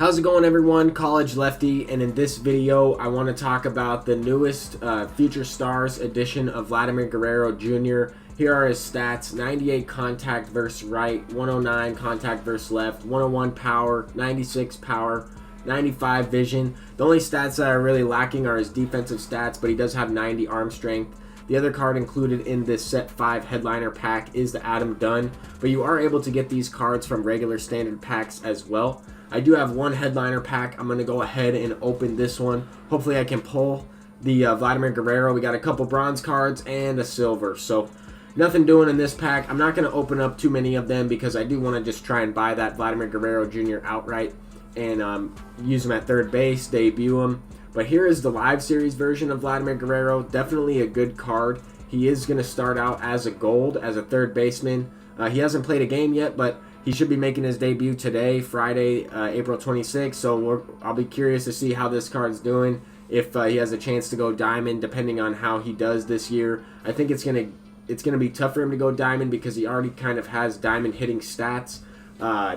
How's it going, everyone? College Lefty, and in this video I want to talk about the newest Future Stars edition of Vladimir Guerrero Jr. Here are his stats: 98 contact versus right, 109 contact versus left, 101 power, 96 power, 95 vision. The only stats that are really lacking are his defensive stats, but he does have 90 arm strength. The other card included in this Set 5 headliner pack is the Dunn, but you are able to get these cards from regular standard packs as well. I do have one headliner pack. I'm going to go ahead and open this one. Hopefully I can pull the Vladimir Guerrero. We got a couple bronze cards and a silver, so nothing doing in this pack. I'm not going to open up too many of them because I do want to just try and buy that Vladimir Guerrero Jr. outright and use him at third base, debut him. But here is the live series version of Vladimir Guerrero. Definitely a good card. He is going to start out as a gold, as a third baseman. He hasn't played a game yet, but he should be making his debut today, Friday, April 26th. So I'll be curious to see how this card's doing, if he has a chance to go diamond, depending on how he does this year. I think it's gonna be tough for him to go diamond because he already kind of has diamond hitting stats.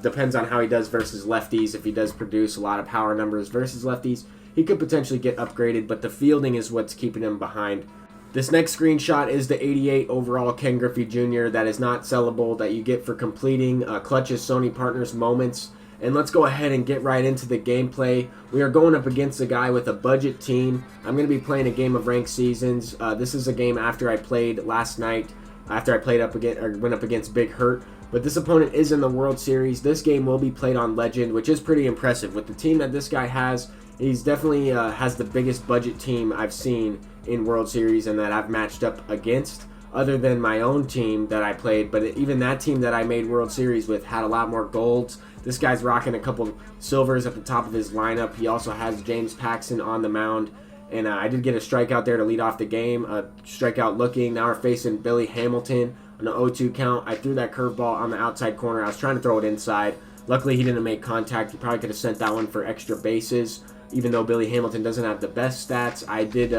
Depends on how he does versus lefties. If he does produce a lot of power numbers versus lefties, he could potentially get upgraded, but the fielding is what's keeping him behind. This next screenshot is the 88 overall Ken Griffey Jr. that is not sellable, that you get for completing Clutch's Sony Partners moments. And let's go ahead and get right into the gameplay. We are going up against a guy with a budget team. I'm going to be playing a game of Ranked Seasons. This is a game after I played last night, after I played went up against Big Hurt. But this opponent is in the World Series. This game will be played on Legend, which is pretty impressive. With the team that this guy has, he's definitely has the biggest budget team I've seen in World Series and that I've matched up against, other than my own team that I played. But even that team that I made World Series with had a lot more golds. This guy's rocking a couple silvers at the top of his lineup. He also has James Paxton on the mound. And I did get a strikeout there to lead off the game. A strikeout looking. Now we're facing Billy Hamilton on an 0-2 count. I threw that curveball on the outside corner. I was trying to throw it inside. Luckily, he didn't make contact. He probably could have sent that one for extra bases. Even though Billy Hamilton doesn't have the best stats, I did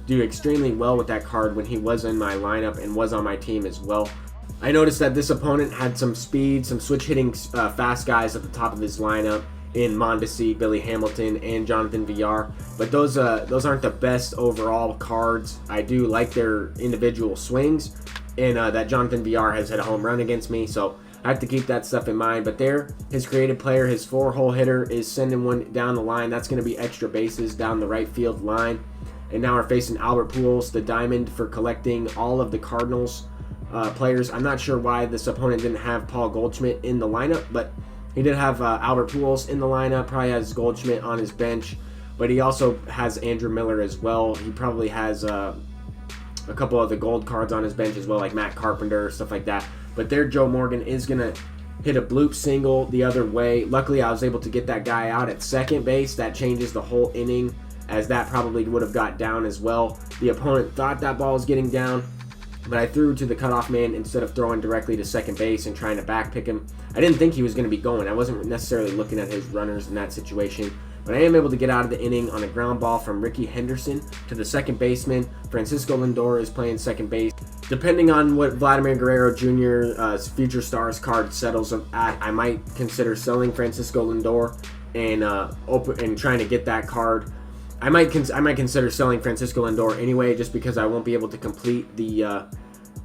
do extremely well with that card when he was in my lineup and was on my team as well. I noticed that this opponent had some speed, some switch hitting fast guys at the top of his lineup in Mondesi, Billy Hamilton, and Jonathan Villar, but those aren't the best overall cards. I do like their individual swings, and that Jonathan Villar has hit a home run against me, so I have to keep that stuff in mind. But there, his creative player, his 4-hole hitter, is sending one down the line. That's going to be extra bases down the right field line. And now we're facing Albert Pujols, the diamond for collecting all of the Cardinals players. I'm not sure why this opponent didn't have Paul Goldschmidt in the lineup, but he did have Albert Pujols in the lineup. Probably has Goldschmidt on his bench, but he also has Andrew Miller as well. He probably has a couple of the gold cards on his bench as well, like Matt Carpenter, stuff like that. But there, Joe Morgan is going to hit a bloop single the other way. Luckily, I was able to get that guy out at second base. That changes the whole inning, as that probably would have got down as well. The opponent thought that ball was getting down, but I threw to the cutoff man instead of throwing directly to second base and trying to backpick him. I didn't think he was going to be going. I wasn't necessarily looking at his runners in that situation, but I am able to get out of the inning on a ground ball from Ricky Henderson to the second baseman. Francisco Lindor is playing second base. Depending on what Vladimir Guerrero Jr.'s Future Stars card settles at, I might consider selling Francisco Lindor and trying to get that card. I might consider selling Francisco Lindor anyway, just because I won't be able to complete the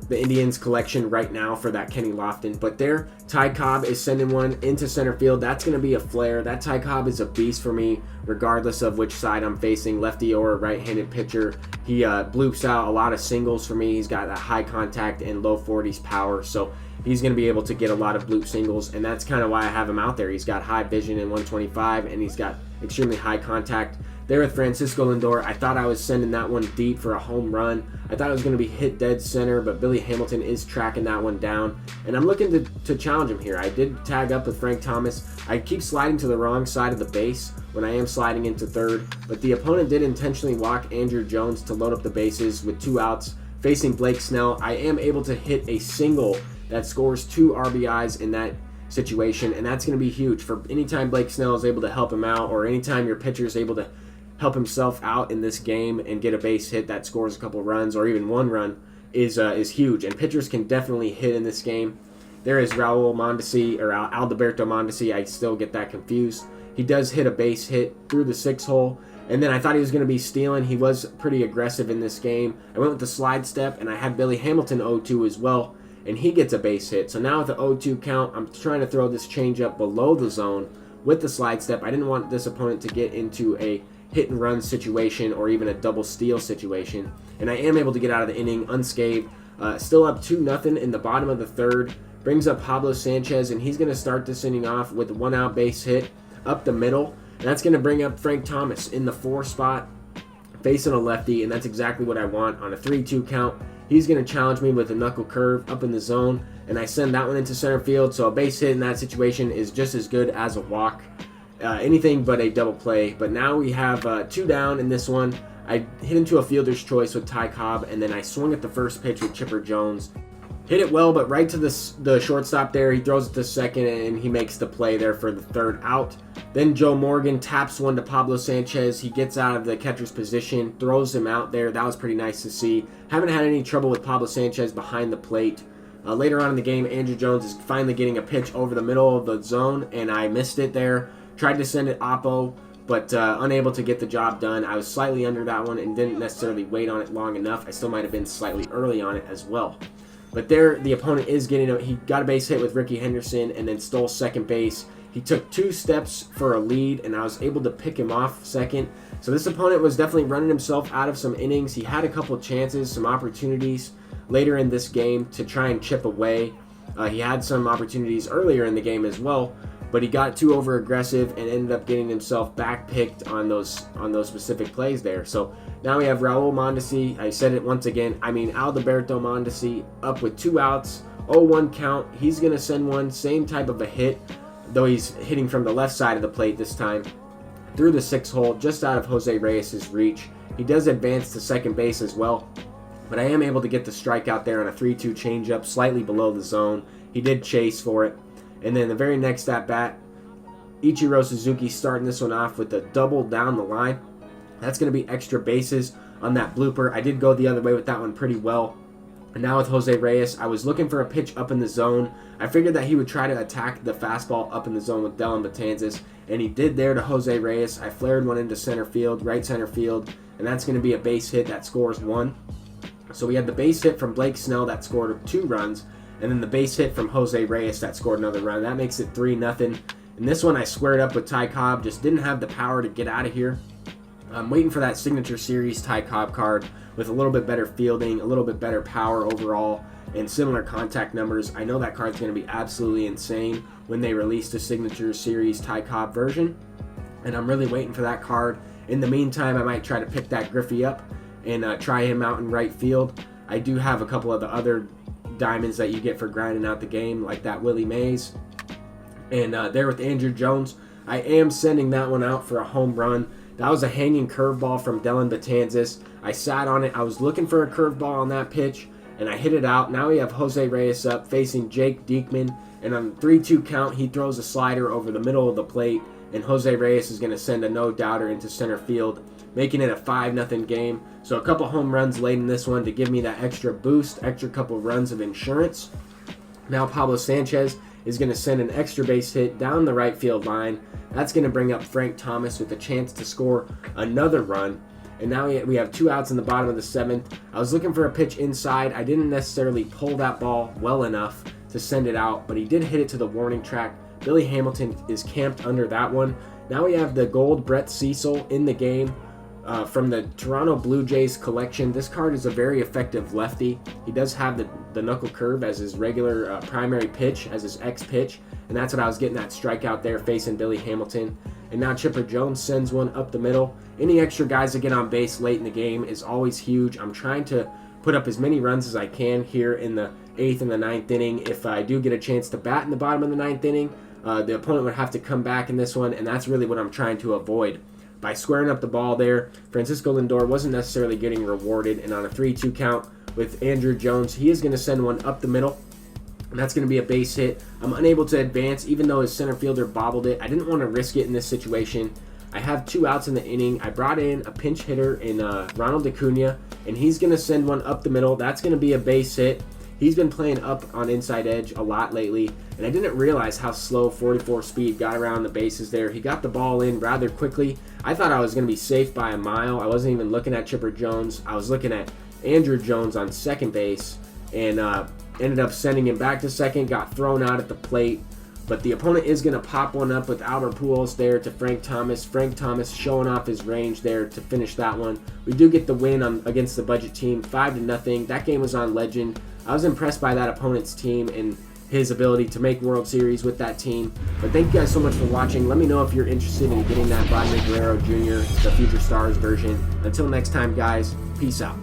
Indians collection right now for that Kenny Lofton. But there, Ty Cobb is sending one into center field. That's going to be a flare. That Ty Cobb is a beast for me, regardless of which side I'm facing, lefty or a right-handed pitcher. He bloops out a lot of singles for me. He's got that high contact and low 40s power, so he's going to be able to get a lot of bloop singles, and that's kind of why I have him out there. He's got high vision in 125, and he's got extremely high contact. There with Francisco Lindor, I thought I was sending that one deep for a home run. I thought it was going to be hit dead center, but Billy Hamilton is tracking that one down. And I'm looking to challenge him here. I did tag up with Frank Thomas. I keep sliding to the wrong side of the base when I am sliding into third, but the opponent did intentionally walk Andrew Jones to load up the bases with 2 outs. Facing Blake Snell, I am able to hit a single that scores 2 RBIs in that situation, and that's going to be huge. For anytime Blake Snell is able to help him out, or anytime your pitcher is able to help himself out in this game and get a base hit that scores a couple runs or even 1 run is huge. And pitchers can definitely hit in this game. There is Raul Mondesi, or Alberto Mondesi. I still get that confused. He does hit a base hit through the 6-hole. And then I thought he was going to be stealing. He was pretty aggressive in this game. I went with the slide step, and I had Billy Hamilton 0-2 as well, and he gets a base hit. So now with the 0-2 count, I'm trying to throw this changeup below the zone with the slide step. I didn't want this opponent to get into a hit and run situation or even a double steal situation. And I am able to get out of the inning unscathed. Still up 2-0 in the bottom of the third. Brings up Pablo Sanchez, and he's going to start this inning off with a 1-out base hit up the middle. And that's going to bring up Frank Thomas in the 4 spot, facing a lefty, and that's exactly what I want on a 3-2 count. He's going to challenge me with a knuckle curve up in the zone, and I send that one into center field. So a base hit in that situation is just as good as a walk. Anything but a double play. But now we have 2 down in this one. I hit into a fielder's choice with Ty Cobb, and then I swung at the first pitch with Chipper Jones. Hit it well, but right to the shortstop there. He throws it to second, and he makes the play there for the 3rd out. Then Joe Morgan taps one to Pablo Sanchez. He gets out of the catcher's position, throws him out there. That was pretty nice to see. Haven't had any trouble with Pablo Sanchez behind the plate. Later on in the game, Andrew Jones is finally getting a pitch over the middle of the zone, and I missed it there. Tried to send it oppo, but unable to get the job done. I was slightly under that one and didn't necessarily wait on it long enough. I still might have been slightly early on it as well. But there, the opponent is he got a base hit with Ricky Henderson and then stole second base. He took 2 steps for a lead, and I was able to pick him off second. So this opponent was definitely running himself out of some innings. He had a couple chances, some opportunities later in this game to try and chip away. He had some opportunities earlier in the game as well, but he got too over aggressive and ended up getting himself back picked on those specific plays there. So now we have Raul Mondesi. I said it once again. Alberto Mondesi up with 2 outs, 0-1 count. He's going to send one, same type of a hit, though he's hitting from the left side of the plate this time, through the 6-hole, just out of Jose Reyes' reach. He does advance to second base as well, but I am able to get the strikeout there on a 3-2 changeup, slightly below the zone. He did chase for it. And then the very next at-bat, Ichiro Suzuki starting this one off with a double down the line. That's going to be extra bases on that blooper. I did go the other way with that one pretty well. And now with Jose Reyes, I was looking for a pitch up in the zone. I figured that he would try to attack the fastball up in the zone with Dellin Betances, and he did there to Jose Reyes. I flared one into center field, right center field, and that's going to be a base hit that scores 1. So we had the base hit from Blake Snell that scored 2 runs, and then the base hit from Jose Reyes that scored another run. That makes it 3-0. In this one, I squared up with Ty Cobb, just didn't have the power to get out of here. I'm waiting for that signature series Ty Cobb card with a little bit better fielding, a little bit better power overall, and similar contact numbers. I know that card's going to be absolutely insane when they release the signature series Ty Cobb version, and I'm really waiting for that card. In the meantime, I might try to pick that Griffey up and try him out in right field. I do have a couple of the other diamonds that you get for grinding out the game, like that Willie Mays. And there with Andrew Jones, I am sending that one out for a home run. That was a hanging curveball from Dellin Betances. I sat on it. I was looking for a curveball on that pitch, and I hit it out. Now we have Jose Reyes up facing Jake Diekman, and on 3-2 count, he throws a slider over the middle of the plate, and Jose Reyes is going to send a no-doubter into center field, making it a 5-0 game. So a couple home runs late in this one to give me that extra boost, extra couple runs of insurance. Now Pablo Sanchez is going to send an extra base hit down the right field line. That's going to bring up Frank Thomas with a chance to score another run. And now we have 2 outs in the bottom of the 7th. I was looking for a pitch inside. I didn't necessarily pull that ball well enough to send it out, but he did hit it to the warning track. Billy Hamilton is camped under that one. Now we have the gold Brett Cecil in the game. From the Toronto Blue Jays collection. This card is a very effective lefty. He does have the knuckle curve as his regular primary pitch, as his X pitch, and that's what I was getting that strikeout there facing Billy Hamilton. And now Chipper Jones sends one up the middle. Any extra guys that get on base late in the game is always huge. I'm trying to put up as many runs as I can here in the 8th and the 9th inning. If I do get a chance to bat in the bottom of the 9th inning, the opponent would have to come back in this one, and that's really what I'm trying to avoid. By squaring up the ball there, Francisco Lindor wasn't necessarily getting rewarded, and on a 3-2 count with Andrew Jones, he is going to send one up the middle, and that's going to be a base hit. I'm unable to advance, even though his center fielder bobbled it. I didn't want to risk it in this situation. I have 2 outs in the inning. I brought in a pinch hitter in Ronald Acuna, and he's going to send one up the middle. That's going to be a base hit. He's been playing up on inside edge a lot lately, and I didn't realize how slow 44 speed got around the bases there. He got the ball in rather quickly. I thought I was going to be safe by a mile. I wasn't even looking at Chipper Jones. I was looking at Andrew Jones on second base, and ended up sending him back to second, got thrown out at the plate. But the opponent is going to pop one up with Albert Pujols there to Frank Thomas. Frank Thomas showing off his range there to finish that one. We do get the win against the budget team, 5-0. That game was on Legend. I was impressed by that opponent's team and his ability to make World Series with that team. But thank you guys so much for watching. Let me know if you're interested in getting that Vladimir Guerrero Jr., the Future Stars version. Until next time, guys, peace out.